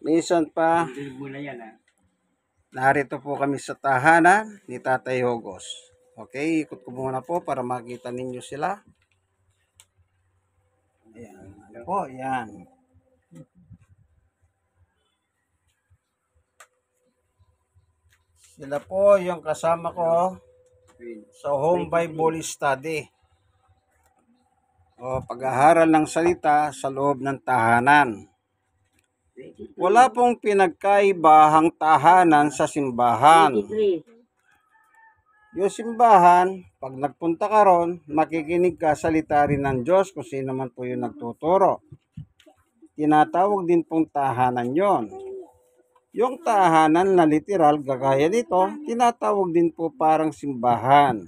Minsan pa, narito po kami sa tahanan ni Tatay Hogos. Okay, ikot ko muna po para makita ninyo sila. Ayan, ano po, yan. Sila po yung kasama ko sa home Bible study o pag-aaral ng salita sa loob ng tahanan. Wala pong pinagkaibahang tahanan sa simbahan. Yung simbahan, pag nagpunta ka ron, makikinig ka salita rin ng Diyos kung sino man po yung nagtuturo. Tinatawag din pong tahanan yon. Yung tahanan na literal, gagaya dito, tinatawag din po parang simbahan.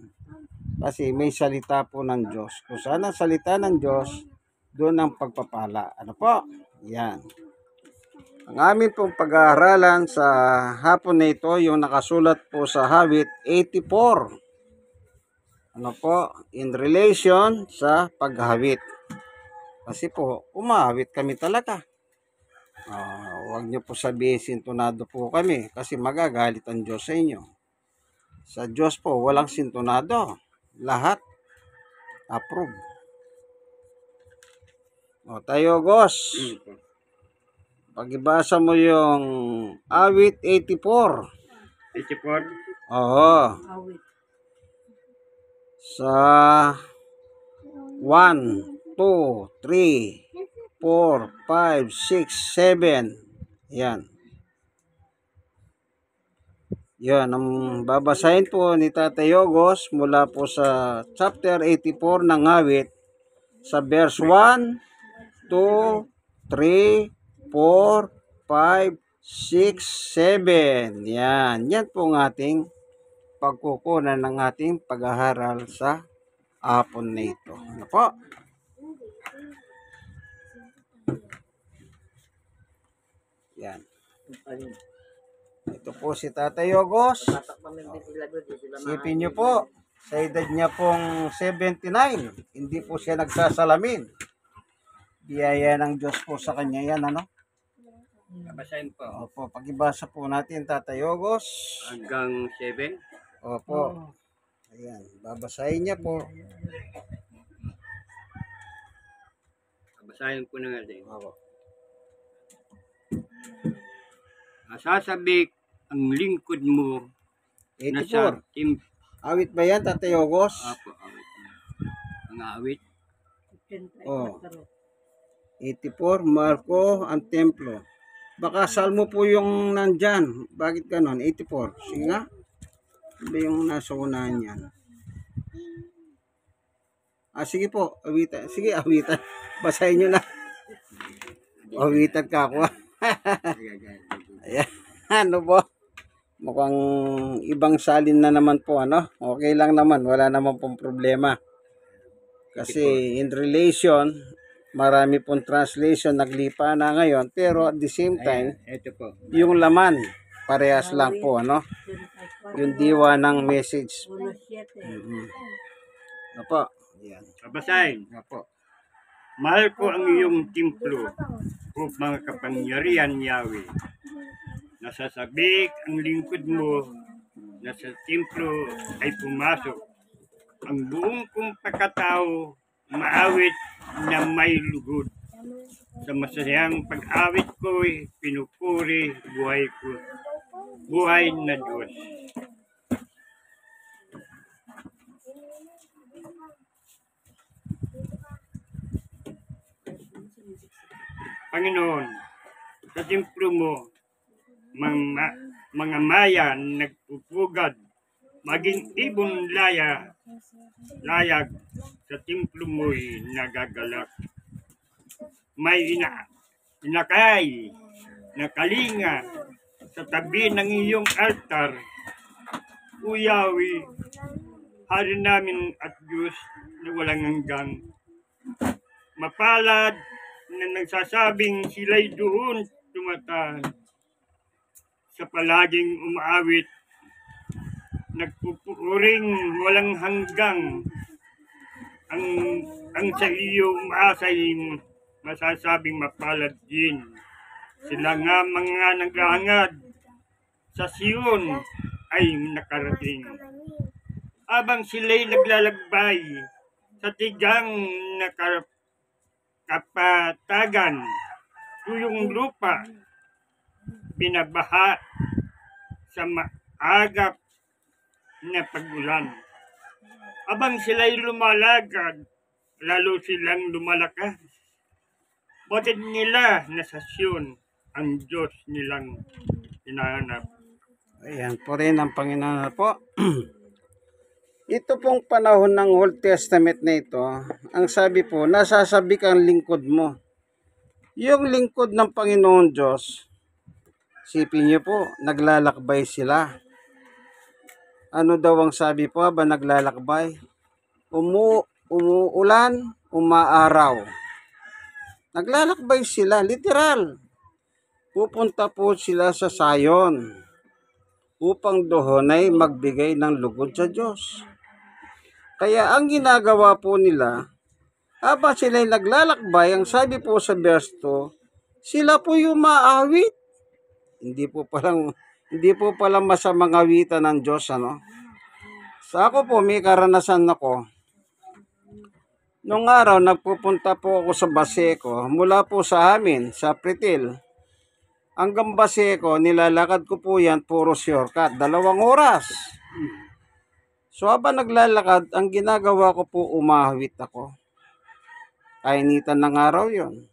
Kasi may salita po ng Diyos. Kung saan ang salita ng Diyos, doon ang pagpapala. Ano po? Yan. Ang amin pong pag-aaralan sa hapon na ito, yung nakasulat po sa Hawit 84. Ano po? In relation sa paghawit. Kasi po, umahawit kami talaga. Huwag niyo po sabihin sintonado po kami kasi magagalit ang Diyos sa inyo. Sa Diyos po, walang sintonado. Lahat approve. O tayo, Gos. Pag-ibasa mo yung Awit 84. 84? Oo. Sa 1, 2, 3, 4, 5, 6, 7. Yan. Yan. Ang babasahin po ni Tatay Hogos mula po sa chapter 84 ng Awit sa verse 1, 2, 3, 4, 5, 6, 7. Yan. Yan po ang ating pagkukunan ng ating pag-aaral sa hapon na ito. Ano po? Yan. Ito po si Tatay Hogos. Isipin nyo po, sa edad niya pong 79, hindi po siya nagsasalamin. Biyaya ng Diyos po sa kanya yan, ano? Babasahin po. Opo, pag-ibasa po natin, Tatay Hogos. Hanggang 7? Opo. Ayan, babasahin niya po. Babasahin ko na nga din. Opo. Masasabik ang lingkod mo na sa 84. Awit ba yan, Tatay Hogos? Apo, awit. Ang awit. Oh. 84, Marco ang templo. Baka salmo po yung nandyan. Bakit ganon? 84. Sige nga. Ano ba yung nasa unahan yan? Sige po. Awitan. Sige, awitan. Basahin nyo na. Awitan ka ako. Ayan. Ano po? Mukhang ibang salin na naman po. Ano? Okay lang naman. Wala naman pong problema. Kasi in relation, marami pong translation naglipa na ngayon, pero at the same time, ito po. yung laman parehas lang po, ano? Yung diwa ng message. Ano po? Yan. Babasahin. Ano po? Mahal ko ang iyong templo, o mga kapangyarihan, Yahweh. Nasasabik ang lingkod mo na sa templo ay pumasok. Ang buong kong pagkatao, maawit na may lugod. Sa masayang pag-awit ko'y pinupuri buhay ko. Buhay na Diyos. Panginoon, sa templo mo, mga maya nagpupugad, maging ibon layag sa templo mo'y nagagalak. May inakay na kalinga sa tabi ng iyong altar. O Yahweh, Hari namin at Diyos na walang hanggang. Mapalad na nagsasabing sila'y doon tumatahan. Sa palaging umaawit, nagpupuring walang hanggang. Ang sa iyo umaasay masasabing mapalad din. Sila nga mga naghahangad sa Siyon ay nakarating. Habang sila'y naglalakbay sa tigang nakapatagan, tuyong lupa, binabaha sa maagap na pag-ulan. Habang sila'y lumalakad, lalo silang lumalakas. Batid nila na sa Siyon ang Diyos nilang hinahanap. Ayan po rin ang Panginoon po. Ito pong panahon ng Old Testament na ito, ang sabi po, nasasabik ang lingkod mo. Yung lingkod ng Panginoon Diyos, sipin niyo po, naglalakbay sila. Ano daw ang sabi po ba naglalakbay? Umuulan, umaaraw. Naglalakbay sila, literal. Pupunta po sila sa Sayon upang doon ay magbigay ng lugod sa Diyos. Kaya ang ginagawa po nila, habang sila'y naglalakbay, ang sabi po sa verse 2, sila po yung maawit. Hindi po palang masamang awitan ng Diyos, ano? Sa ako po, may karanasan ako. Nung araw, nagpupunta po ako sa Baseco, mula po sa amin, sa Pretil. Hanggang Baseco, nilalakad ko po yan, puro shortcut, 2 oras. So habang naglalakad, ang ginagawa ko po, umahawit ako. Kainitan ng araw yon.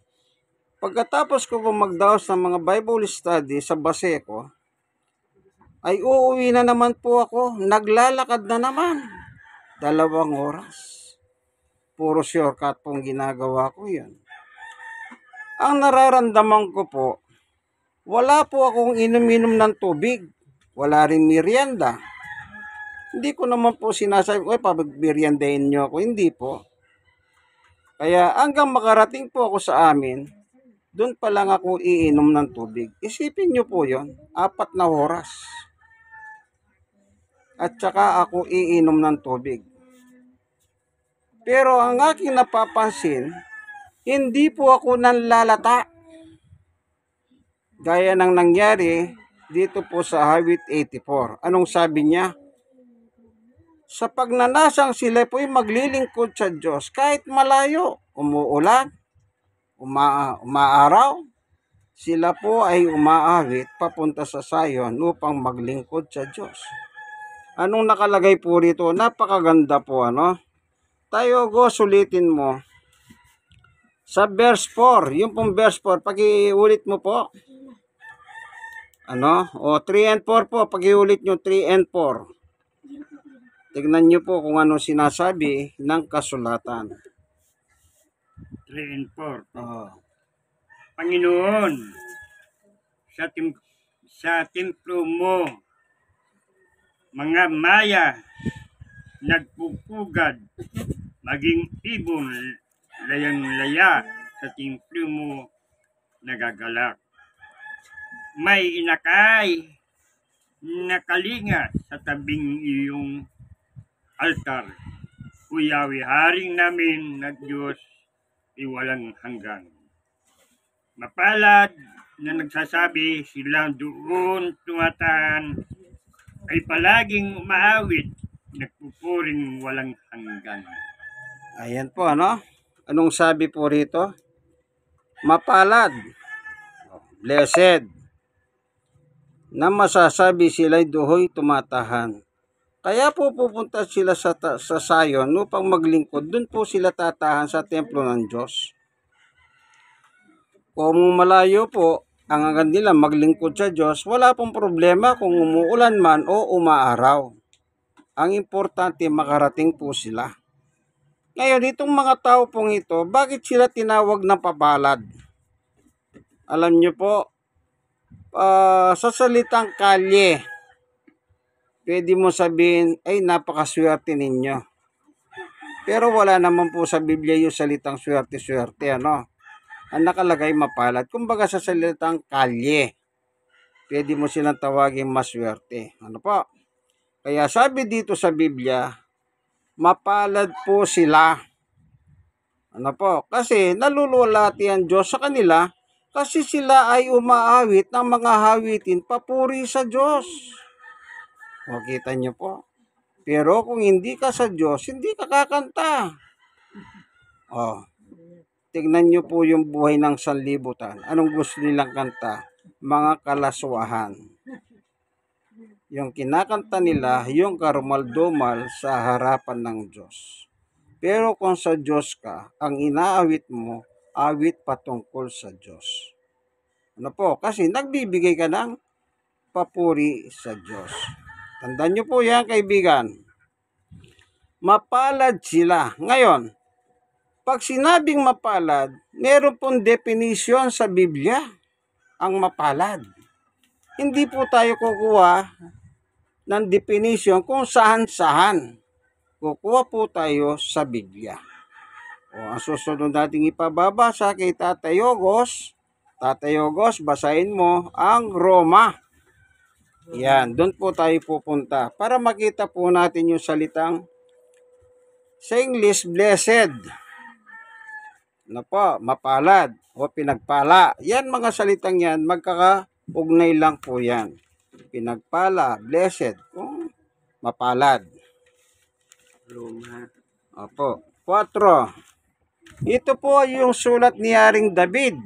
Pagkatapos ko po magdaos ng mga Bible study sa Baseco, ay uuwi na naman po ako. Naglalakad na naman. 2 oras. Puro shortcut pong ginagawa ko yan. Ang nararamdaman ko po, wala po akong inom-inom ng tubig. Wala rin merienda. Hindi ko naman po sinasabi, pabag-meriendahin nyo ako. Hindi po. Kaya hanggang makarating po ako sa amin, doon pa lang ako iinom ng tubig. Isipin nyo po yon, 4 na oras. At saka ako iinom ng tubig. Pero ang aking napapansin, hindi po ako nanlalata. Gaya ng nangyari dito po sa Awit 84. Anong sabi niya? Sa pagnanasang sila po'y maglilingkod sa Diyos kahit malayo, umuulan, umaaraw, sila po ay umaawit papunta sa Sayon upang maglingkod sa Diyos. Anong nakalagay po rito? Napakaganda po, ano? Tayo sulitin mo. Sa verse 4, yung pong verse 4, pag-iulit mo po. Ano? O 3 and 4 po, pag-iulit nyo 3 and 4. Tignan nyo po kung ano sinasabi ng kasulatan. 3 and 4. Oh. Panginoon, sa templo mo, mga maya, nagpupugad, maging ibon, layang-laya, sa templo mo, nagagalak. May inakay, nakalinga sa tabing iyong altar. Kuyawi haring namin na Diyos iwalang hanggan. Mapalad na nagsasabi sila doon tumataan ay palaging umaawit, nagpupuring walang hanggan. Ayan po, ano? Anong sabi po rito? Mapalad, blessed, na masasabi sila'y duhoy tumatahan. Kaya po pupunta sila sa Sayon upang maglingkod. Doon po sila tatahan sa templo ng Diyos. Kung malayo po, ang hanggang nila maglingkod sa Diyos, wala pong problema kung umuulan man o umaaraw. Ang importante, makarating po sila. Ngayon, itong mga tao pong ito, bakit sila tinawag na papalad? Alam nyo po, sa salitang kalye, pwede mo sabihin, ay napakaswerte ninyo. Pero wala naman po sa Biblia yung salitang swerte-swerte, ano? Ang nakalagay mapalad. Kumbaga sa salitang kalye, pwede mo silang tawagin maswerte. Ano po? Kaya sabi dito sa Biblia, mapalad po sila. Ano po? Kasi nalululati ang Diyos sa kanila Kasi sila ay umaawit ng mga hawitin papuri sa Diyos. O, kita nyo po. Pero kung hindi ka sa Diyos, hindi ka kakanta. O, tignan nyo po yung buhay ng sanlibutan. Anong gusto nilang kanta? Mga kalaswahan. Yung kinakanta nila, yung karumaldumal sa harapan ng Diyos. Pero kung sa Diyos ka, ang inaawit mo, awit patungkol sa Diyos. Ano po? Kasi nagbibigay ka ng papuri sa Diyos. Tandaan nyo po yan, kaibigan. Mapalad sila. Ngayon, pag sinabing mapalad, meron pong definition sa Biblia ang mapalad. Hindi po tayo kukuha ng definition kung saan-saan. Kukuha po tayo sa Biblia. O, ang susunod nating ipababasa kay Tatay Ogos. Tatay Ogos, basahin mo ang Roma. Yan, doon po tayo pupunta para makita po natin yung salitang sa English, blessed. Ano po, mapalad o pinagpala. Yan mga salitang yan, magkakaugnay lang po yan. Pinagpala, blessed, kung mapalad. Roma. Opo. 4. Ito po yung sulat ni Haring David.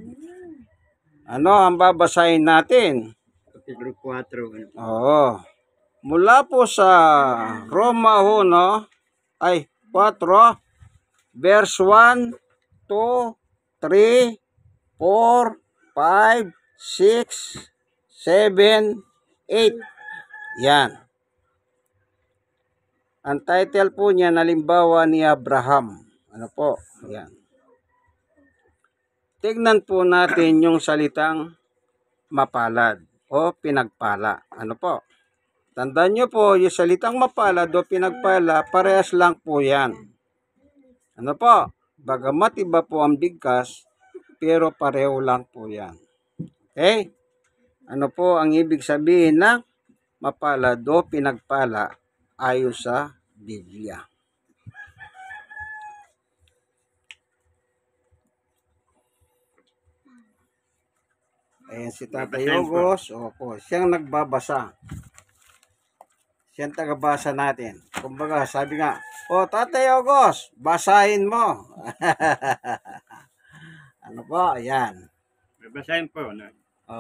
Ano ang babasahin natin? Kapitulo 4. Oo. Mula po sa Roma 1, 4, verse 1, 2, 3, 4, 5, 6, 7, 8. Yan. Ang title po niya, Halimbawa ni Abraham. Ano po? Yan. Tignan po natin yung salitang mapalad o pinagpala. Ano po? Tandaan nyo po, yung salitang mapalad o pinagpala, parehas lang po yan. Ano po? Bagamat iba po ang bigkas, pero pareho lang po yan. Okay? Ano po ang ibig sabihin ng mapalad o pinagpala ayon sa Biblia? Ayan si Tatay Ogos. Opo, siyang nagbabasa. Siyang tagabasa natin. Kumbaga, sabi nga, Tatay Ogos, basahin mo. Ano po? Ayan. Babasahin po. No?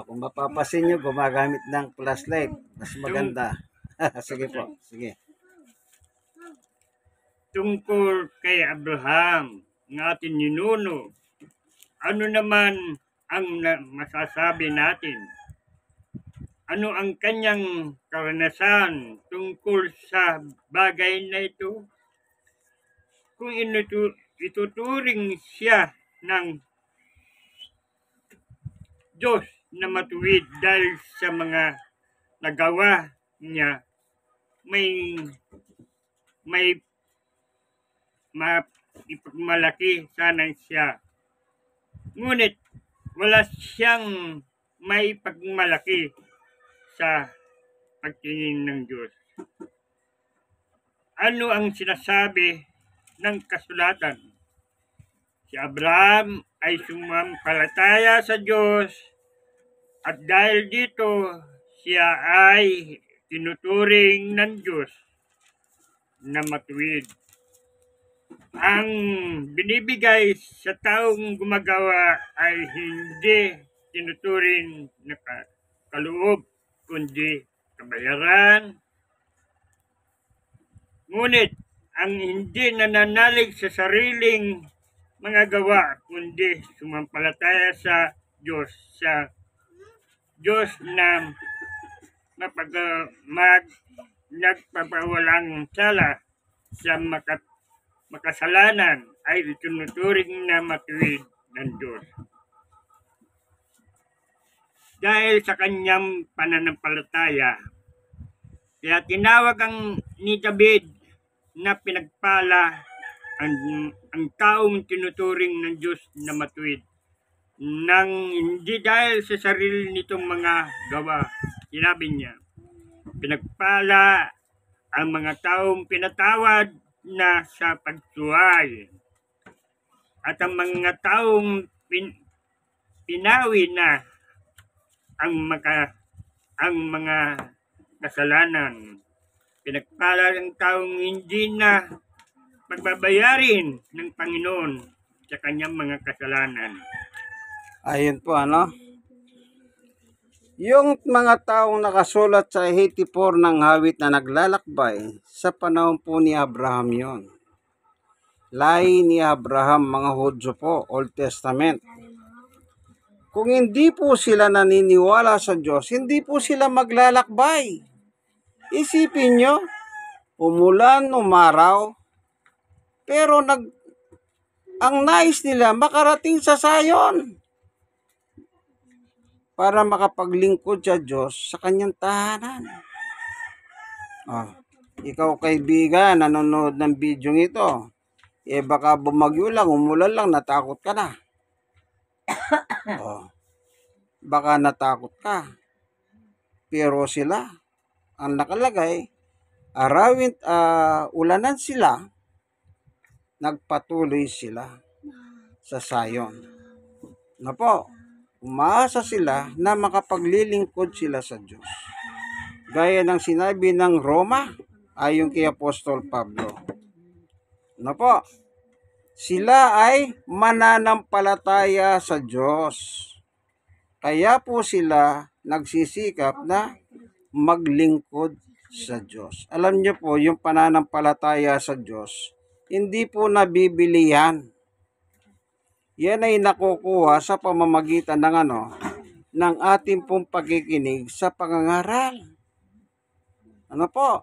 Kung mapapasin nyo, gumagamit ng flashlight. Mas maganda. Sige po. Sige. Tungkol kay Abraham, ng ating ninuno, ano naman ang masasabi natin? Ano ang kanyang karanasan tungkol sa bagay na ito? Kung ituturing siya ng Diyos na matuwid dahil sa mga nagawa niya, may ipagmalaki sana siya. Ngunit wala siyang may pagmalaki sa pagtingin ng Diyos. Ano ang sinasabi ng kasulatan? Si Abraham ay sumampalataya sa Diyos at dahil dito siya ay tinuturing ng Diyos na matuwid. Ang binibigay sa taong gumagawa ay hindi tinuturing na kaloob, kundi kabayaran. Ngunit ang hindi nananalig sa sariling mga gawa, kundi sumampalataya sa Diyos na nagpapawalang sala sa makasalanan ay itinuturing na matuwid ng Diyos. Dahil sa kanyang pananampalataya, kaya tinawag ni David na pinagpala ang taong tinuturing ng Diyos na matuwid. Nang hindi dahil sa sarili nitong mga gawa, sinabi niya, pinagpala ang mga taong pinatawad na sa pagsuway at ang mga taong pinawi na ang mga kasalanan. Pinagpala ang taong hindi na pagbabayarin ng Panginoon sa kanyang mga kasalanan. Ayun po, ano? Yung mga taong nakasulat sa 84 ng hawit na naglalakbay, sa panahon po ni Abraham yon. Lahi ni Abraham, mga Hudyo po, Old Testament. Kung hindi po sila naniniwala sa Diyos, hindi po sila maglalakbay. Isipin nyo, umulan, umaraw, pero ang nais nila makarating sa Sayon para makapaglingkod sa Diyos sa kanyang tahanan. Ikaw kaibigan, nanonood ng video ito, baka bumagyo lang, umulan lang, natakot ka na. Baka natakot ka. Pero sila, ang nakalagay, ulanan sila, nagpatuloy sila sa Sayon. Po, umaasa sila na makapaglilingkod sila sa Diyos. Gaya ng sinabi ng Roma, ayon kay Apostol Pablo. Po, sila ay mananampalataya sa Diyos. Kaya po sila nagsisikap na maglingkod sa Diyos. Alam niyo po, yung pananampalataya sa Diyos, hindi po nabibili yan. Yan ay nakukuha sa pamamagitan ng ating pong pagkikinig sa pangangaral. Po?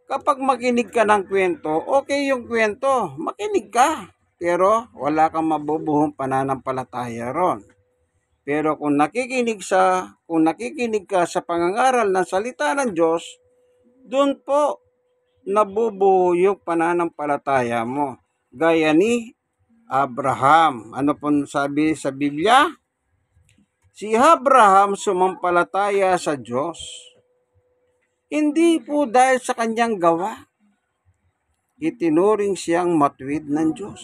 Kapag makinig ka ng kwento, okay yung kwento, makinig ka. Pero wala kang mabubuhong pananampalataya ron. Pero kung nakikinig ka sa pangangaral ng salita ng Diyos, doon po nabubuo yung pananampalataya mo. Gaya ni Abraham. Ano po sabi sa Biblia? Si Abraham sumampalataya sa Diyos. Hindi po dahil sa kanyang gawa. Itinuring siyang matuwid ng Diyos.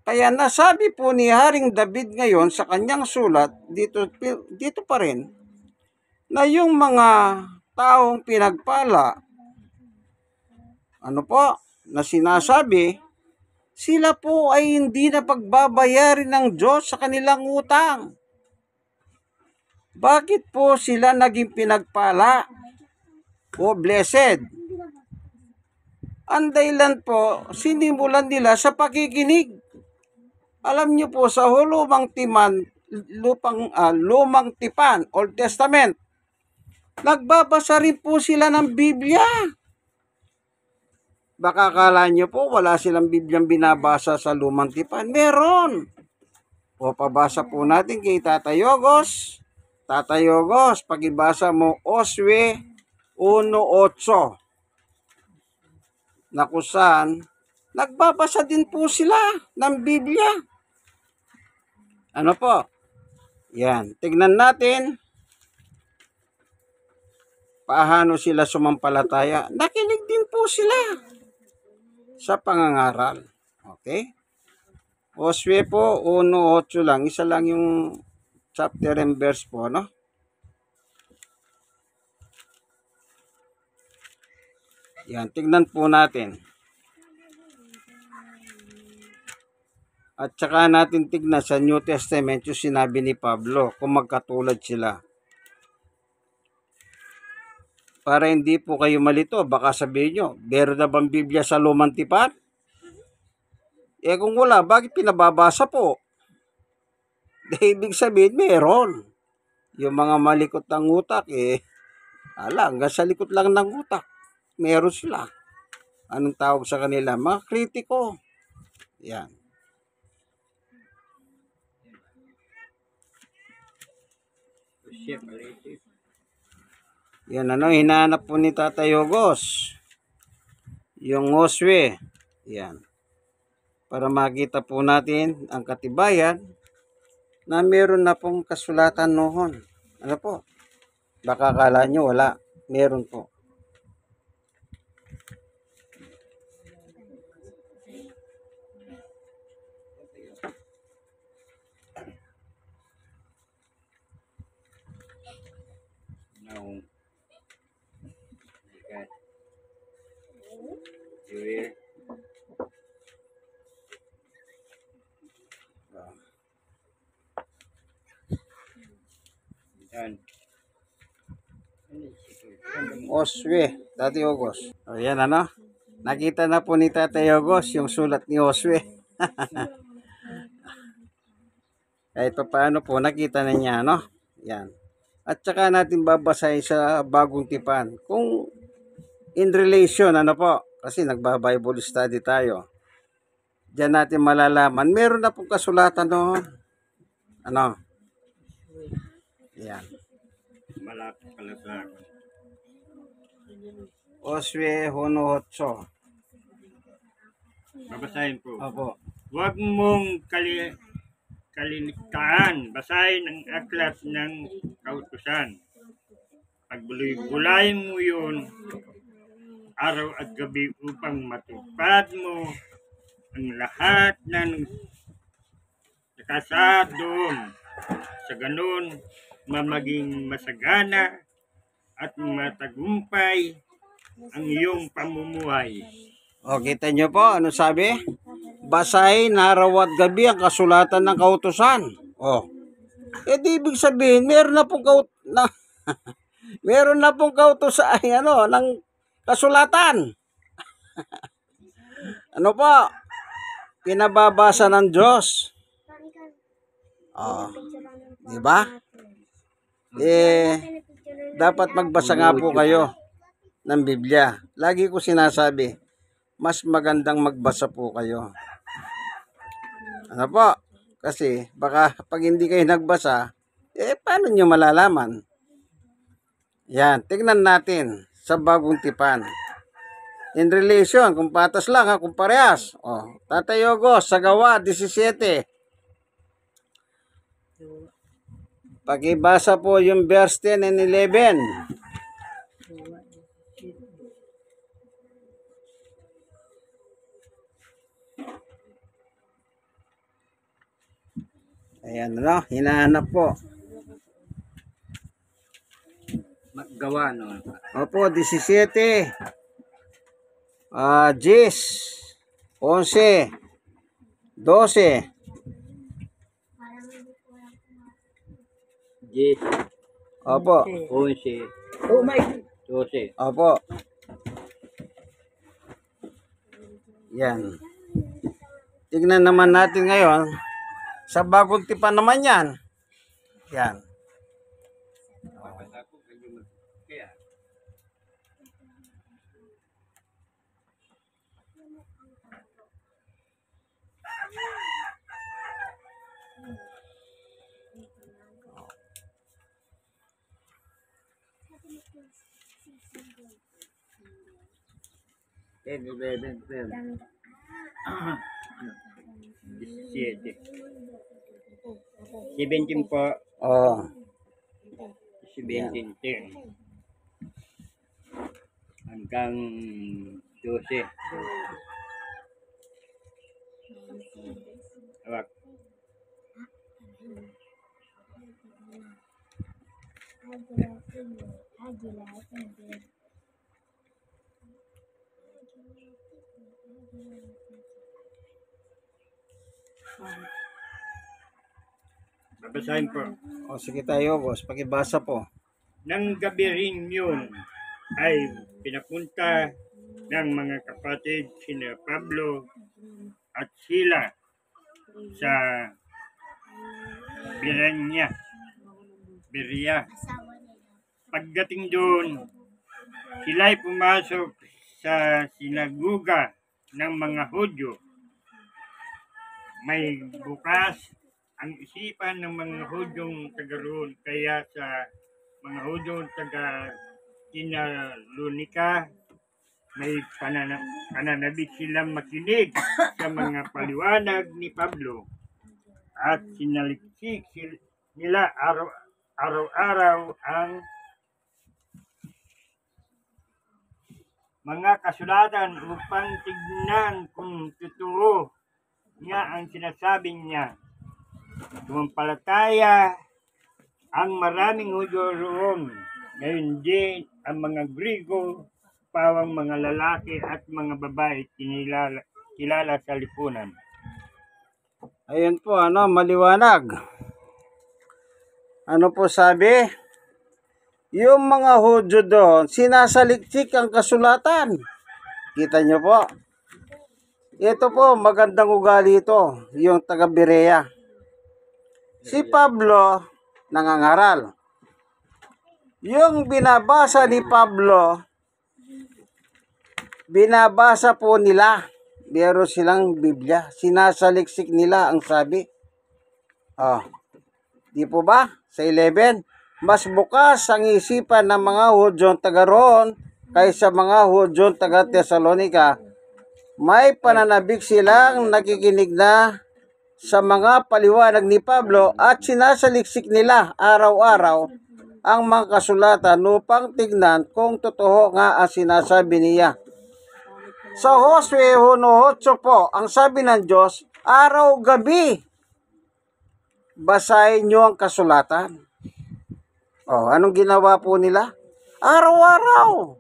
Kaya nasabi po ni Haring David ngayon sa kanyang sulat, dito pa rin, na yung mga taong pinagpala, na sinasabi, sila po ay hindi na pagbabayarin ng Diyos sa kanilang utang. Bakit po sila naging pinagpala o blessed? Ang dahilan po, sinimulan nila sa pakikinig. Alam niyo po, sa lumang tipan, Old Testament, nagbabasa rin po sila ng Biblia. Baka akala niyo po, wala silang Bibliang binabasa sa lumang tipan. Meron. O pabasa po natin kay Tatay Yogos. Tatay Yogos, pagibasa mo Oswe 1:8. Na kung saan, nagbabasa din po sila ng Biblia. Po? Yan. Tignan natin paano sila sumampalataya. Nakinig din po sila sa pangangaral. Okay? Oswe po 1:8 lang. Isa lang yung chapter and verse po, no? Yan. Tignan po natin. At saka natin tignan sa New Testament yung sinabi ni Pablo kung magkatulad sila. Para hindi po kayo malito, baka sabihin nyo, meron na bang Biblia sa lumang tipan? Kung wala, bakit pinababasa po? Ibig sabihin, meron. Yung mga malikot ng utak, hanggang sa likot lang ng utak. Meron sila. Anong tawag sa kanila? Mga kritiko. Yan. Yan, hinahanap po ni Tatay Yogos. Yung Oswe. Yan. Para makita po natin ang katibayan na meron na pong kasulatan noon. Po? Baka akala nyo wala. Meron po. Now, okay. Joel. Yan. Oswe, Tati Ogos. O yan ano, nakita na po ni Tatay Ogos yung sulat ni Oswe. Kahit pa paano po, nakita na niya, no? Yan. At saka natin babasahin sa bagong tipan. Kung in relation, ano po, kasi nagba-Bible study tayo. Diyan natin malalaman. Meron na pong kasulatan noon. Ano? Yan. Malapit pala sa akin. Oswe Honohotso. Babasahin po. Opo. Huwag mong kaliligtaan. Basahin ang aklat ng kautusan. Pagbulay-bulayin mo yun araw at gabi upang matupad mo ang lahat ng nakasaad doon. Sa ganun, maging masagana at matagumpay ang iyong pamumuhay. O, kita nyo po, ano sabi? Basahin araw at gabi ang kasulatan ng kautusan. O, di ibig sabihin, meron na pong meron na pong kautusan, ano, ng kasulatan. Ano po? Pinababasa ng Diyos. O, di ba? Dapat magbasa nga po kayo ng Biblia. Lagi ko sinasabi, mas magandang magbasa po kayo. Ano po? Kasi baka pag hindi kayo nagbasa, paano nyo malalaman? Yan, tignan natin sa bagong tipan. In relation, kung patas lang ha, kung parehas. O, Tatay Ogos, sa Gawa 17. Pakibasa po yung verse 10 and 11. Ayan, ano, hinahanap po. Maggawa, no? Opo, 17. 10, 11, 12. Yes. Opo. 11. Oh my. 12. Opo. Yan. Tignan naman natin ngayon. Sa bagong tipan naman yan. Yan. Siete. 17 po. Oh. 17. 10. Hanggang 12. Hawak. Babasahin po. O sige tayo, boss. Pakibasa po. Nang gabi rin yun ay pinapunta ng mga kapatid sina Pablo at Sila sa Berea. Pagdating doon, sila'y pumasok sa sinaguga ng mga Hudyo. May bukas ang isipan ng mga Hudyong taga roon, kaya sa mga Hudyong taga Tinalonika may pananabik silang makinig sa mga paliwanag ni Pablo at sinaliksik nila araw-araw ang mga kasulatan upang tignan kung totoo nga ang sinasabi niya. Sumampalataya ang maraming Hudyo roon Ngayon din, ang mga Grigo, pawang mga lalaki at mga babae kilala sa lipunan. Ayun po, maliwanag. Ano po sabi? Yung mga Hudyo doon, sinasaliksik ang kasulatan. Kita nyo po. Ito po, magandang ugali ito, yung taga Berea. Si Pablo, nangangaral. Yung binabasa ni Pablo, binabasa po nila. Meron silang Biblia. Sinasaliksik nila ang sabi. Di po ba? Sa 11, mas bukas ang isipan ng mga Hudyong taga roon kaysa mga Hudyong taga Tesalonika. May pananabik silang nakikinig na sa mga paliwanag ni Pablo at sinasaliksik nila araw-araw ang mga kasulatan upang tignan kung totoo nga ang sinasabi niya. Sa Josue 1:8 po, ang sabi ng Diyos, araw-gabi, basahin nyo ang kasulatan. Anong ginawa po nila? Araw-araw,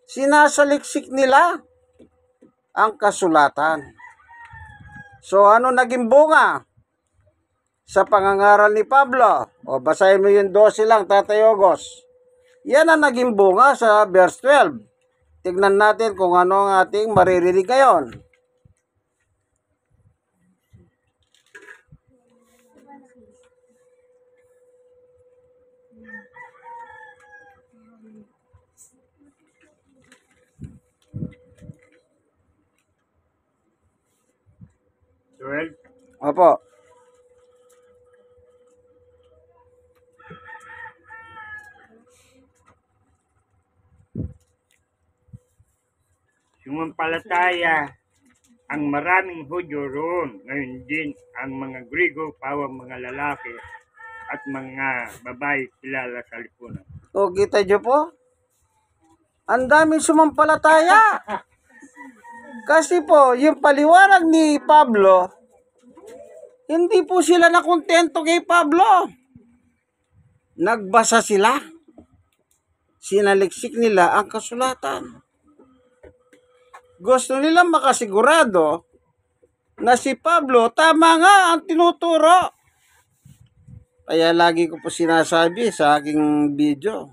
sinasaliksik nila ang kasulatan. So, ano naging bunga sa pangangaral ni Pablo? Basahin mo yung 12 lang, Tatay Ogos. Yan ang naging bunga sa verse 12. Tignan natin kung ano ang ating maririnig ngayon. Joel, Opo. sumampalataya ang maraming Hudyo roon. Ngayon din, ang mga Grigo, pawang mga lalaki at mga babae kilala sa lipunan. Kita nyo po? Ang daming sumampalataya. Kasi po, yung paliwanag ni Pablo, hindi po sila nakontento kay Pablo. Nagbasa sila. Sinaliksik nila ang kasulatan. Gusto nilang makasigurado na si Pablo tama nga ang tinuturo. Kaya lagi ko po sinasabi sa aking video,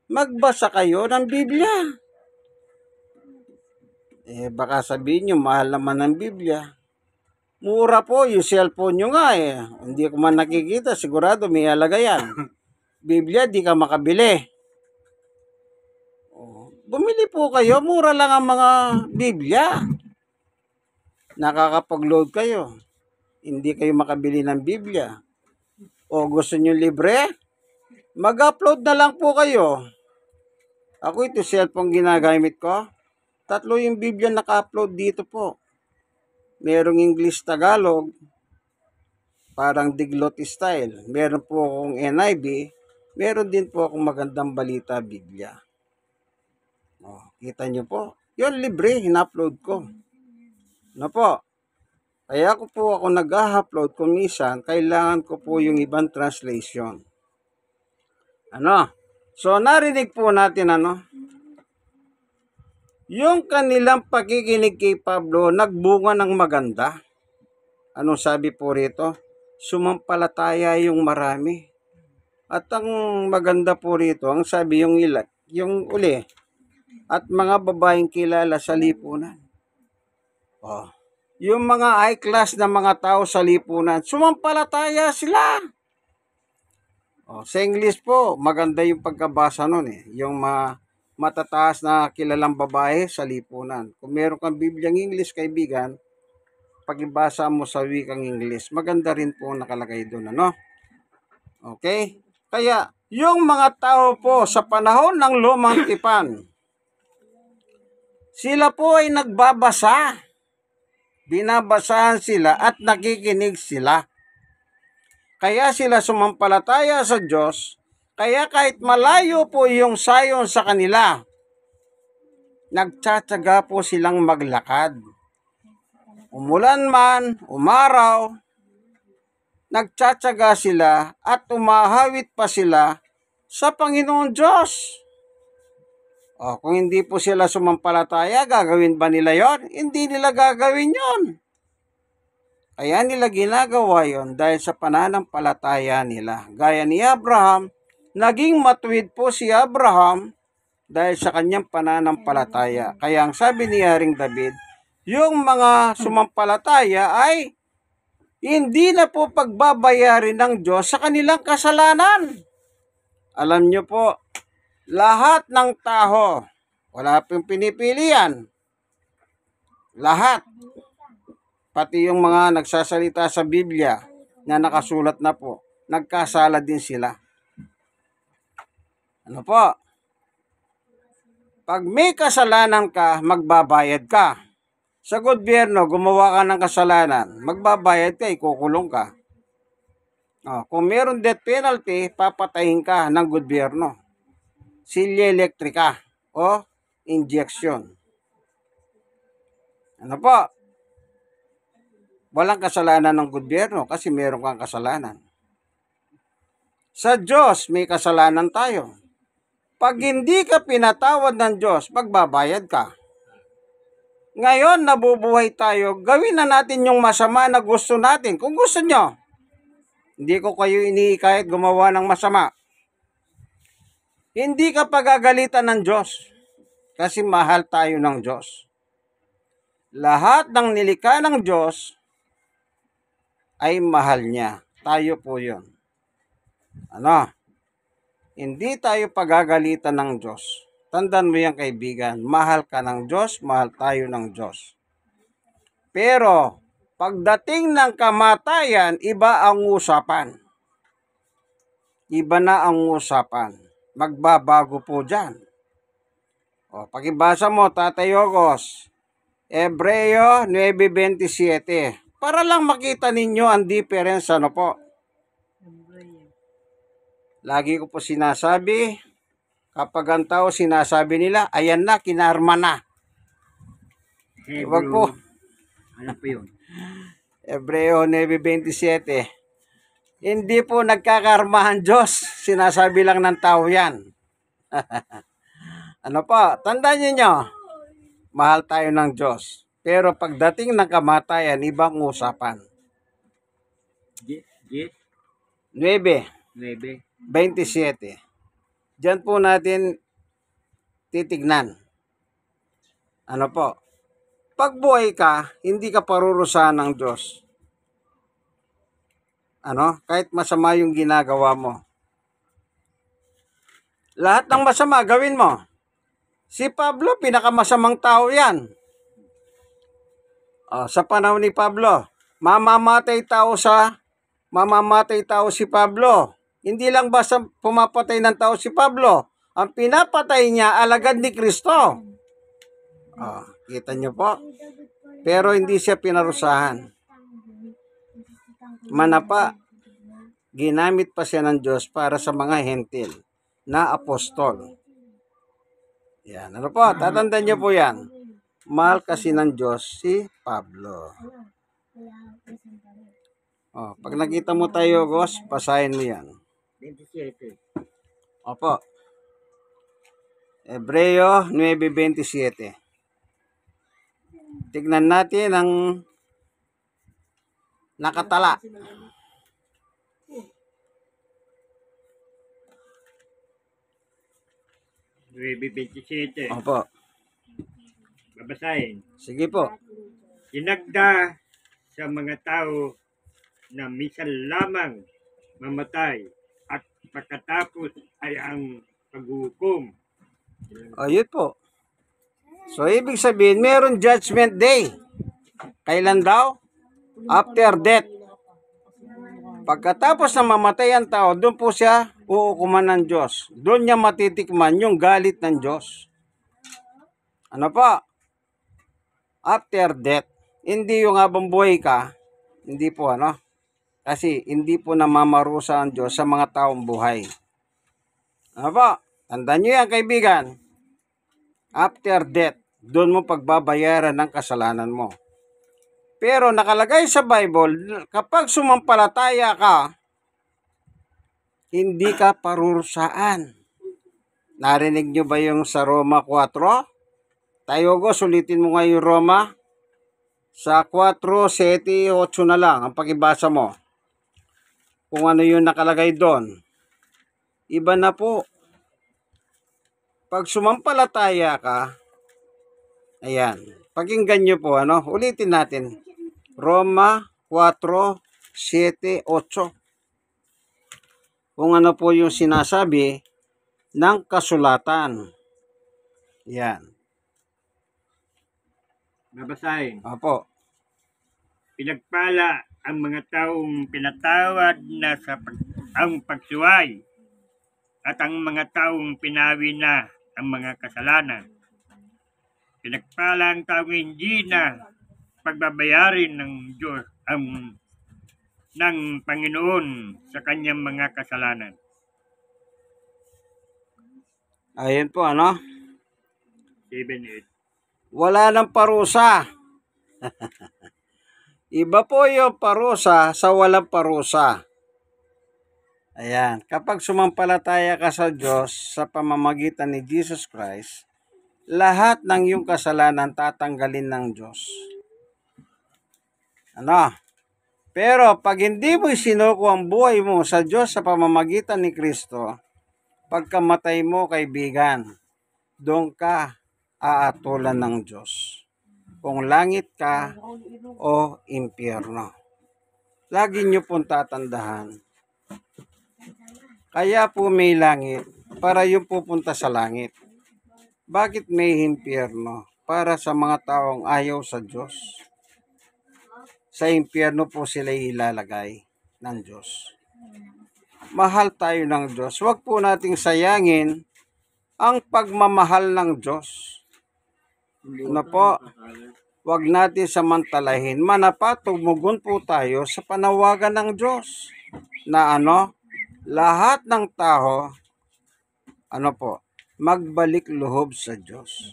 magbasa kayo ng Biblia. Baka sabihin nyo, mahal naman ng Biblia. Mura po, yung cellphone nyo nga Hindi ko man nakikita, sigurado may halaga yan. Biblia, di ka makabili. Bumili po kayo, mura lang ang mga Biblia. Nakakapag-load kayo. Hindi kayo makabili ng Biblia. Gusto nyo libre? Mag-upload na lang po kayo. Ako ito cellphone ginagamit ko. 3 yung Biblia naka-upload dito po. Merong English Tagalog, parang diglot style. Meron po akong NIV, meron din po akong magandang balita Biblia. Kita nyo po. Yun, libre, in-upload ko. Po. Kaya ako nag-upload kung minsan, kailangan ko po yung ibang translation. So, narinig po natin yung kanilang pakikinig kay Pablo, nagbunga ng maganda. Anong sabi po rito? Sumampalataya yung marami. At ang maganda po rito, ang sabi yung uli, at mga babaeng kilala sa lipunan. Yung mga high class na mga tao sa lipunan, sumampalataya sila. Sa English po, maganda yung pagkabasa nun Yung matataas na kilalang babae sa lipunan. Kung meron kang Bibliang English, kaibigan, pag-ibasa mo sa wikang English, maganda rin po nakalagay doon, Okay? Kaya, yung mga tao po sa panahon ng Lumang Tipan, sila po ay nagbabasa. Binabasahan sila at nakikinig sila. Kaya sila sumampalataya sa Diyos. Kaya kahit malayo po yung sayon sa kanila, nagtsatsaga po silang maglakad. Umulan man, umaraw, nagtsatsaga sila at umahawit pa sila sa Panginoon Diyos. O, kung hindi po sila sumampalataya, gagawin ba nila yon? Hindi nila gagawin yon. Kaya nila ginagawa yon dahil sa pananampalataya nila. Gaya ni Abraham, naging matuwid po si Abraham dahil sa kanyang pananampalataya. Kaya ang sabi ni Haring David, yung mga sumampalataya ay hindi na po pagbabayarin ng Diyos sa kanilang kasalanan. Alam nyo po, lahat ng tao, wala pong pinipilian. Lahat, pati yung mga nagsasalita sa Biblia na nakasulat na po, nagkasala din sila. Ano po? Pag may kasalanan ka, magbabayad ka. Sa gobyerno, gumawa ka ng kasalanan, magbabayad ka, ikukulong ka. Kung meron death penalty, papatayin ka ng gobyerno. Silya elektrika o injection. Ano po? Walang kasalanan ng gobyerno kasi meron kang kasalanan. Sa Diyos, may kasalanan tayo. Pag hindi ka pinatawad ng Diyos, magbabayad ka. Ngayon, nabubuhay tayo, gawin na natin yung masama na gusto natin. Kung gusto nyo, hindi ko kayo iniikayat gumawa ng masama. Hindi ka pagagalitan ng Diyos kasi mahal tayo ng Diyos. Lahat ng nilikha ng Diyos ay mahal niya. Tayo po yun. Hindi tayo pagagalitan ng Diyos. Tandaan mo yan, kaibigan. Mahal ka ng Diyos, mahal tayo ng Diyos. Pero, pagdating ng kamatayan, iba ang usapan. Iba na ang usapan. Magbabago po dyan. Pakibasa mo, Tatay Ogos, Hebreo 9:27. Para lang makita ninyo ang difference, ano po. Lagi ko po sinasabi, kapag ang tao sinasabi nila, ayan na, kinarma na. Huwag po. Ano po yun? Hebreo 9:27. Hindi po nagkakarmahan Diyos. Sinasabi lang ng tao yan. Ano po? Tandaan niyo, mahal tayo ng Diyos. Pero pagdating ng kamatayan, ibang usapan. 9:27. Diyan po natin titignan. Ano po? Pag buhay ka, hindi ka parurusahan ng Diyos. Kahit masama yung ginagawa mo. Lahat ng masama, gawin mo. Si Pablo, pinakamasamang tao yan. Sa panahon ni Pablo, mamamatay tao si Pablo. Hindi lang basta pumapatay ng tao si Pablo. Ang pinapatay niya, alagad ni Kristo. Kita niyo po. Pero hindi siya pinarusahan. Manapa, ginamit pa siya ng Diyos para sa mga hentil na apostol. Yan. Ano po? Tatandaan niyo po yan. Mahal kasi ng Diyos si Pablo. Pag nakita mo tayo, Gos, basahin mo yan. 27. Opo. Hebreo 9:27. Tignan natin ang nakatala. Opo. Babasahin. Sige po. Inagda sa mga tao na minsan lamang mamatay at pagkatapos ay ang paghukom. Yun po. So, ibig sabihin, meron judgment day. Kailan daw? After death. Pagkatapos na mamatay ang tao, doon po siya uukuman ng Diyos. Doon niya matitikman yung galit ng Diyos. Ano pa? After death. Hindi yung habang buhay ka, hindi po kasi hindi po namamarusa ang Diyos sa mga taong buhay. Ano po? Tandaan nyo yan, kaibigan. After death, doon mo pagbabayaran ng kasalanan mo. Pero nakalagay sa Bible, kapag sumampalataya ka, hindi ka parurusaan. Narinig nyo ba yung sa Roma 4? Tayogo, sulitin mo nga yung Roma. Sa 4, 7, 8 na lang ang pakibasa mo. Kung ano yung nakalagay doon. Iba na po. Pag sumampalataya ka, ayan, pakinggan nyo po, ulitin natin. Roma 4, 7, 8. Kung ano po yung sinasabi ng kasulatan. Yan. Babasahin. Opo. Pinagpala ang mga taong pinatawad na ang pagsuway at ang mga taong pinawi na ang mga kasalanan. Pinagpala ang taong hindi na pagbabayarin ng Diyos ng Panginoon sa kanyang mga kasalanan. Ayun po, 7-8. Wala nang parusa. Iba po yung parusa sa walang parusa. Ayan. Kapag sumampalataya ka sa Diyos sa pamamagitan ni Jesus Christ, lahat ng iyong kasalanan tatanggalin ng Diyos. Pero pag hindi mo isinuko ang buhay mo sa Diyos sa pamamagitan ni Kristo, pagkamatay mo, kaibigan, doon ka aatulan ng Diyos. Kung langit ka o impyerno. Lagi nyo pong tatandaan. Kaya po may langit para yung pupunta sa langit. Bakit may impyerno? Para sa mga taong ayaw sa Diyos. Sa impyerno po sila ilalagay ng Diyos. Mahal tayo ng Diyos. Huwag po nating sayangin ang pagmamahal ng Diyos. Huwag natin samantalahin. Manapatumugon po tayo sa panawagan ng Diyos. Na lahat ng tao, magbalik loob sa Diyos.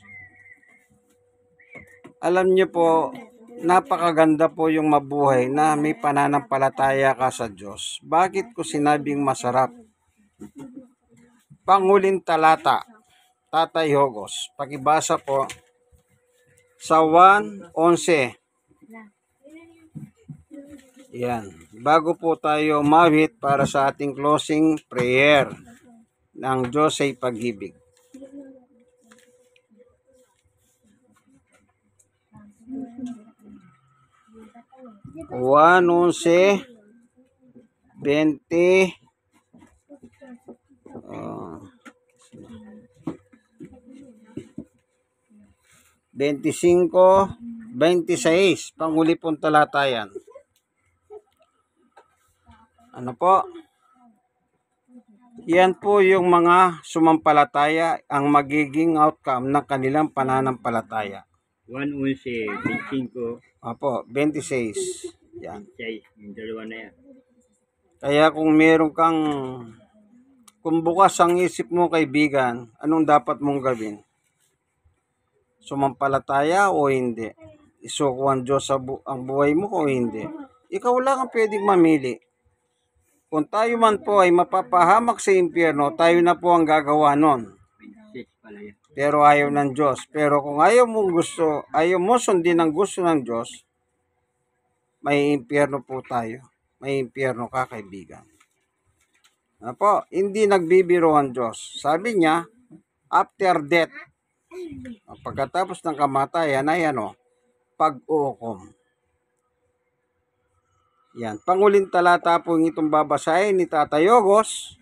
Alam niyo po, napakaganda po yung mabuhay na may pananampalataya ka sa Diyos. Bakit ko sinabing masarap? Panghuling talata, Tatay Hogos. Pakibasa po sa 1:11. Yan. Bago po tayo mawit para sa ating closing prayer ng Diyos ay pag-ibig. Juan 11:20 25-26, panghuli pong talatayan. Yan po yung mga sumampalataya, ang magiging outcome ng kanilang pananampalataya. 1:11, 25, 26. Yan. 26, yung dalawa na yan. Kaya kung bukas ang isip mo, kaibigan, anong dapat mong gawin? Sumampalataya o hindi? Isuko ang Diyos ang buhay mo o hindi? Ikaw lang ang pwedeng mamili. Kung tayo man po ay mapapahamak sa impyerno, tayo na po ang gagawa nun. Pero ayaw ng Diyos. Pero kung ayaw mo sundin ang gusto ng Diyos, may impyerno po tayo. May impyerno ka, kaibigan. Hindi nagbibiro ang Diyos. Sabi niya, after death, pagkatapos ng kamatayan ay pag-uukom. Yan. Panghuling talata po yung itong babasahin ni Tatay Hogos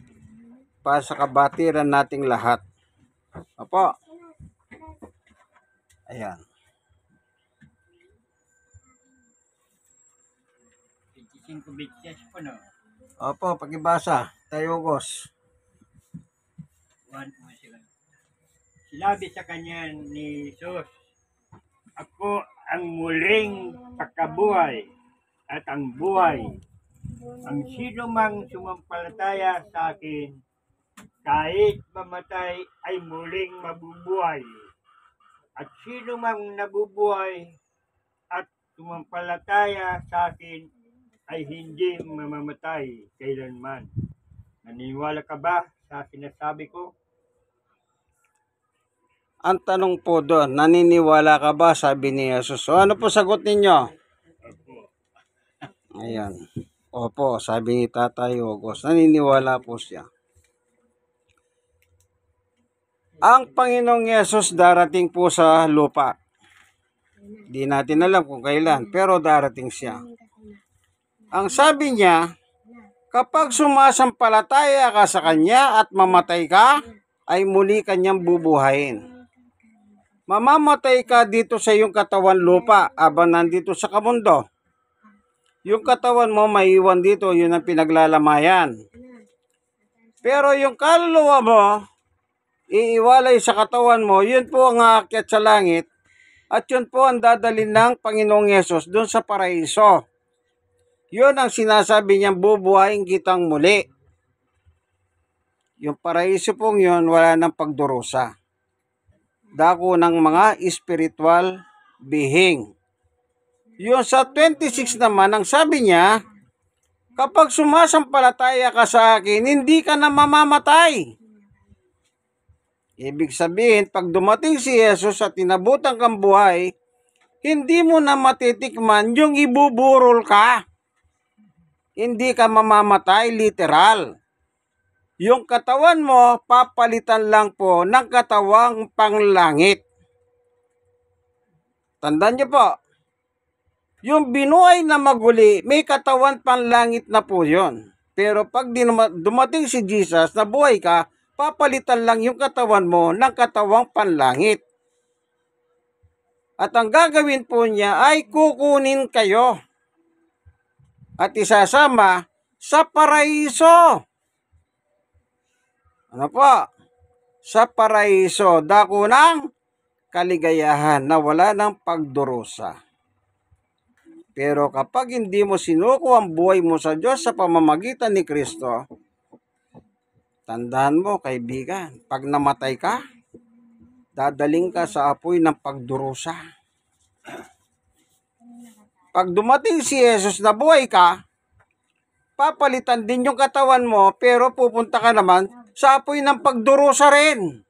para sa kabatiran nating lahat. Ayan. 25-26 po, no? Pakibasa. Tatay Hogos. 1:11. Sinabi sa kanya ni Jesus, ako ang muling pagkabuhay at ang buhay. Ang sino mang sumampalataya sa akin, kahit mamatay ay muling mabubuhay. At sino mang nabubuhay at sumampalataya sa akin ay hindi mamamatay kailanman. Naniniwala ka ba sa sinasabi ko? Ang tanong po doon, naniniwala ka ba? Sabi ni Jesus. So ano po sagot ninyo? Opo. Ayan. Opo, sabi ni Tatay Ogos, naniniwala po siya. Ang Panginoong Yesus darating po sa lupa. Di natin alam kung kailan, pero darating siya. Ang sabi niya, kapag sumasampalataya ka sa Kanya at mamatay ka, ay muli Kanyang bubuhayin. Mamamatay ka dito sa iyong katawan lupa habang nandito sa kamundo. Yung katawan mo maiwan dito, yun ang pinaglalamayan. Pero yung kaluluwa mo, iiwalay sa katawan mo, yun po ang aakyat sa langit. At yun po ang dadalhin ng Panginoong Yesus doon sa paraiso. Yun ang sinasabi niyang bubuhayin kitang muli. Yung paraiso pong yun, wala nang pagdurusa. Dako ng mga spiritual being. Yung sa 26 naman, ang sabi niya, kapag sumasampalataya ka sa akin, hindi ka na mamamatay. Ibig sabihin, pag dumating si Jesus at inabutan kang buhay, hindi mo na matitikman yung ibuburol ka. Hindi ka mamamatay, literal. Yung katawan mo, papalitan lang po ng katawang panglangit. Tandaan niyo po, yung binuhay na maguli, may katawan panlangit na po yun. Pero pag dumating si Jesus na buhay ka, papalitan lang yung katawan mo ng katawang panlangit. At ang gagawin po niya ay kukunin kayo at isasama sa paraiso. Ano po? Sa paraiso, dako ng kaligayahan na wala ng pagdurusa. Pero kapag hindi mo sinuko ang buhay mo sa Diyos sa pamamagitan ni Kristo, tandaan mo, kaibigan, pag namatay ka, dadaling ka sa apoy ng pagdurusa. Pag dumating si Jesus na buhay ka, papalitan din yung katawan mo, pero pupunta ka naman sa apoy ng pagdurusa rin.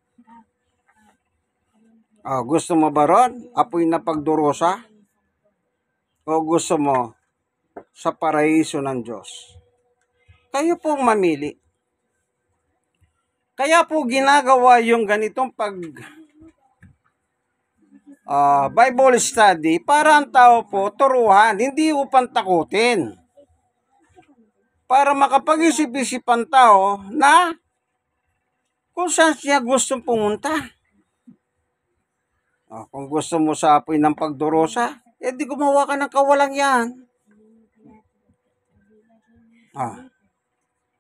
Gusto mo ba ron? Apoy na pagdurusa? O gusto mo sa paraiso ng Diyos? Kayo pong mamili. Kaya po ginagawa yung ganitong Bible study para ang tao po turuan, hindi upang takutin. Para makapag-isip-isip ang tao na kung saan siya gustong pumunta. Kung gusto mo sa apoy ng pagdurusa, di gumawa ka ng kawalang yan.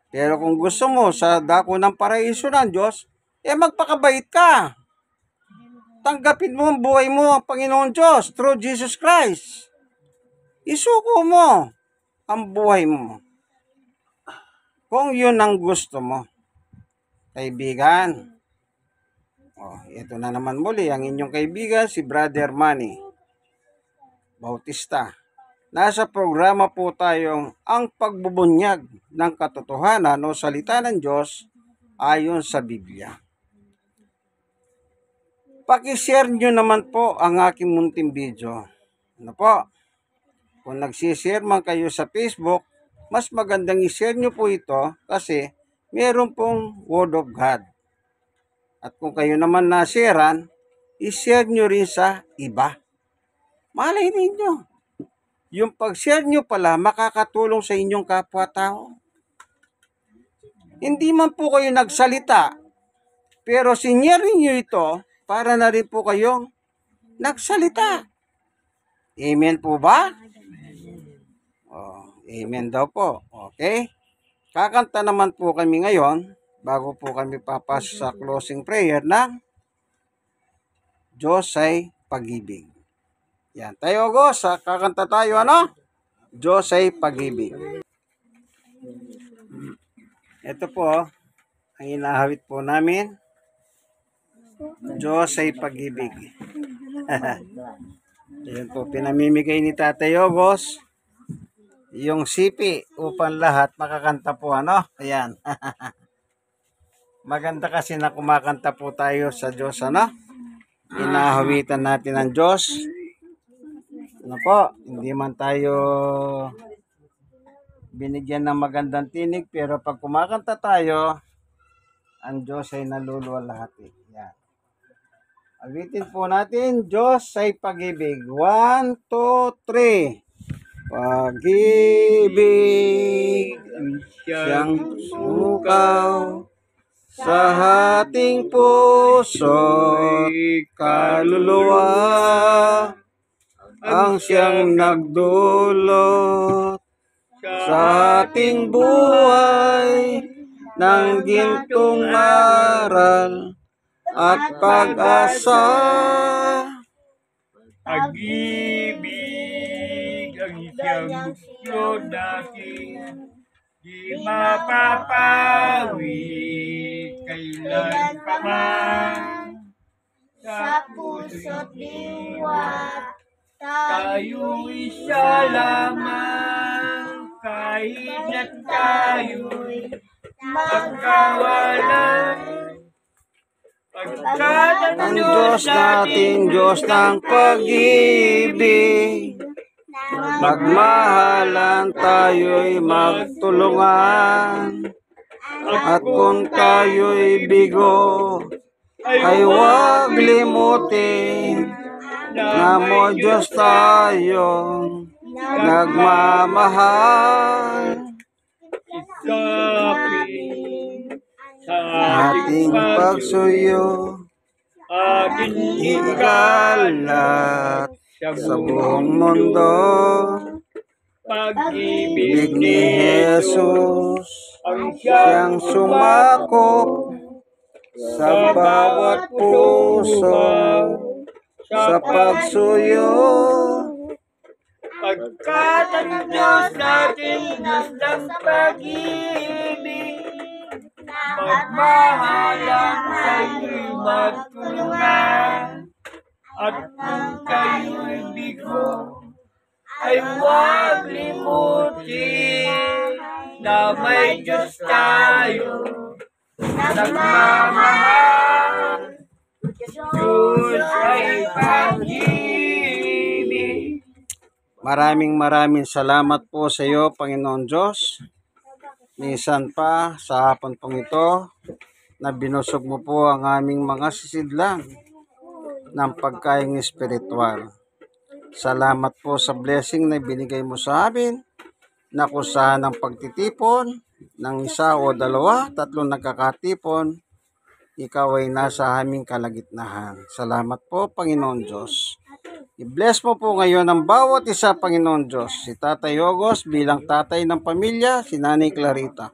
Pero kung gusto mo sa dako ng paraiso ng Diyos, magpakabait ka. Tanggapin mo ang buhay mo ang Panginoon Diyos through Jesus Christ. Isuko mo ang buhay mo. Kung yun ang gusto mo, kaibigan. Ito na naman muli ang inyong kaibigan, si Brother Manny Bautista. Nasa programa po tayong ang pagbubunyag ng katotohanan o salita ng Diyos ayon sa Biblia. Paki-share nyo naman po ang aking munting video. Ano po? Kung nagsishare man kayo sa Facebook, mas magandang i-share nyo po ito kasi meron pong Word of God. At kung kayo naman na-sharean, i-share nyo rin sa iba. Malay ninyo. Yung pag-share nyo pala makakatulong sa inyong kapwa-tao. Hindi man po kayo nagsalita, pero sinare nyo ito para na rin po kayong nagsalita. Amen po ba? Amen daw po. Okay? Kakanta naman po kami ngayon bago po kami papasok sa closing prayer ng Diyos ay pag-ibig. Yan. Tayo, Gos, kakanta tayo, ano? Diyos ay pag-ibig. Ito po, ang inahawit po namin. Diyos ay pag-ibig. Yan po, pinamimigay ni Tatay Ogos. yung sipi upang lahat makakanta po, ano? Ayan. Maganda kasi na kumakanta po tayo sa Diyos, ano? Inahawitan natin ang Diyos. Ano po, hindi man tayo binigyan ng magandang tinig, pero pag kumakanta tayo, ang Diyos ay naluluwalhati. Yan. Awitin po natin, Diyos ay pag-ibig. 1, 2, 3. Pag-ibig siyang sukaw sa ating puso't kaluluwa, ang siyang nagdulot sa ating buhay ng gintong aral at pag-asa. Pag-ibig ang siyang gusto natin, di mapapawi kailan pa man. Sa puso't diwa, tayo isa lamang, kahit na tayo'y magkawalan. Pagkat Ang Diyos nating Diyos ng pag-ibig, magmahalan tayo'y magtulungan. At kung tayo'y bigo, ay huwag limutin na mo Diyos tayong nagmamahal. isapin sa Ating pagsuyo, ating ikalat sa buong mundo. pag-ibig Ibig ni Jesus, ang siyang sumakop sa bawat puso sa pagsuyo. Pagkat ang Diyos natin ng pag-ibig, magmahalan sa'yo'y magtulungan. At kung kayo'y bigo, ay huwag limutin na may Diyos tayo nagmamahal. Diyos ay pag-ibig. Maraming salamat po sa iyo, Panginoon Diyos. Minsan pa sa hapon pong ito, na binusog mo po ang aming mga sisidlang ng pagkaing espiritual. Salamat po sa blessing na binigay mo sa amin, na kung saan ang pagtitipon ng isa o dalawa, tatlong nagkakatipon, ikaw ay nasa aming kalagitnahan. Salamat po, Panginoon Diyos. I-bless mo po ngayon ang bawat isa, Panginoon Diyos. Si Tatay Ogos bilang tatay ng pamilya, si Nanay Clarita.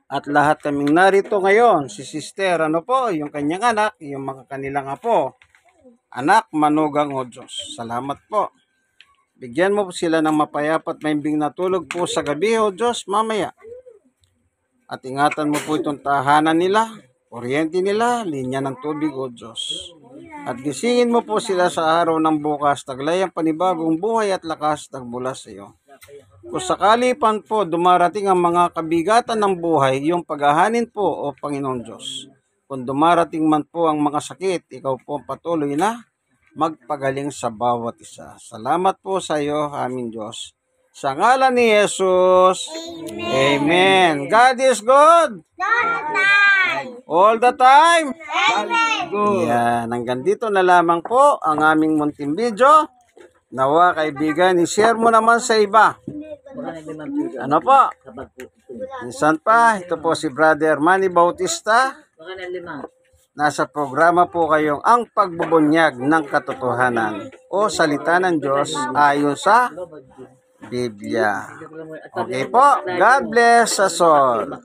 At lahat kaming narito ngayon, si Sister, yung kanyang anak, yung mga kanilang apo. Anak, manugang o Diyos. Salamat po. Bigyan mo po sila ng mapayapat maimbing na tulog po sa gabi o Diyos mamaya. At ingatan mo po itong tahanan nila, kuryente nila, linya ng tubig o Diyos. At gisingin mo po sila sa araw ng bukas, taglay ang panibagong buhay at lakas nagbula sa iyo. Kung sakali pan po dumarating ang mga kabigatan ng buhay, yung paghahanin po o Panginoon Diyos. Kung dumarating man po ang mga sakit, ikaw po patuloy na magpagaling sa bawat isa. Salamat po sa iyo, aming Diyos. Sa ngalan ni Jesus, Amen. God is good. All the time. Yan, hanggang dito na lamang po ang aming munting video. Nawa kaibigan, i-share mo naman sa iba. Ano po? Minsan pa, ito po si Brother Manny Bautista. Nasa programa po kayong ang pagbubunyag ng katotohanan o salita ng Diyos ayon sa Biblia. Okay po, God bless us all.